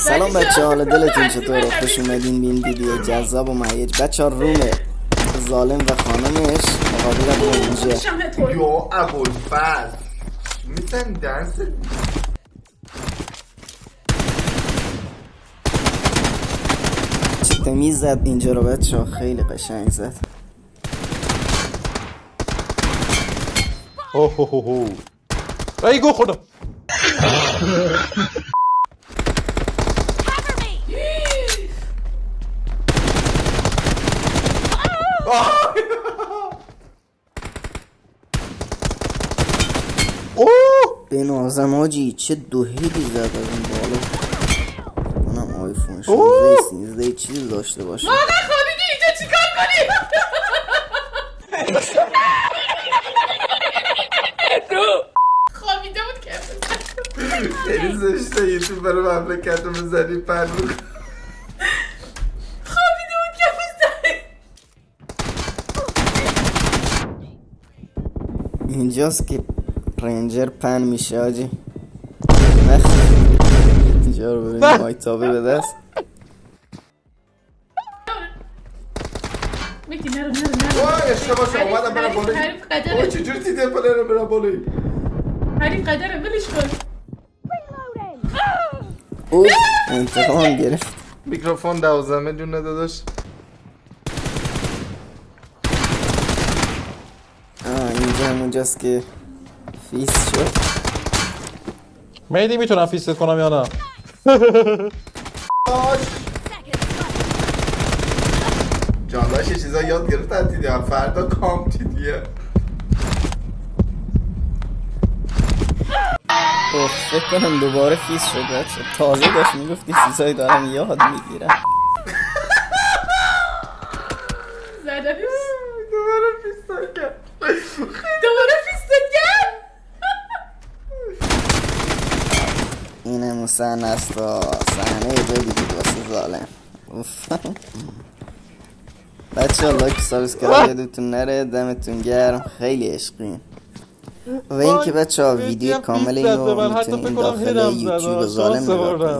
سلام بچه، حال دلتون چطوره؟ خوش اومدین به این ویدیو جذاب و مهیج. بچه ها رومه ظالم و خانمش مقابل رنجر. یا ابوالفضل میزن درس چه تمیز زد اینجا رو بچه ها، خیلی قشنگ زد. اوه ای گو خودم به نازم آجی چه دو هیدی زد از این بالا. اونم آیفون 16 13 چیز داشته باشه. واقعا خوابیدی اینجا چیکار کنی؟ خوابیده بود که خیلی زشته یوتیوب برای مملکت رو بزنی پر رو خوابیده بود که اینجاست که رنجر پن میشه آجی. اینجا رو ببینیم مایتابه به دست. میتی نرو وای اشتباه شد اومدم برم بالایی. حریف قدره وای چجوری تیده پله رو برم بالایی. حریف قدره ولش کن. او انتقام گرفت. میکروفون 12 میلیون داداش. اینجا همونجاست که فیس شد. میدی میتونم فیست کنم یا نه؟ جانداش یه چیزا یاد گرفتن دیدیم فردا کام دیدیه. اوه فکر کنم دوباره فیس شد بچه. تازه داشت میگفتی فیسایی دارم یاد میگیرم. زدنش دوباره فیستان کرد. دوباره فیستت کرد. این همون صحنه است و صحنه بدی بود واسه ظالم. بچه ها لایک سابسکرایب یادتون نره. دمتون گرم، خیلی عشقین. و اینکه بچه ها ویدیو کامل اینو میتونین داخل یوتیوب ظالم نگاه کنید.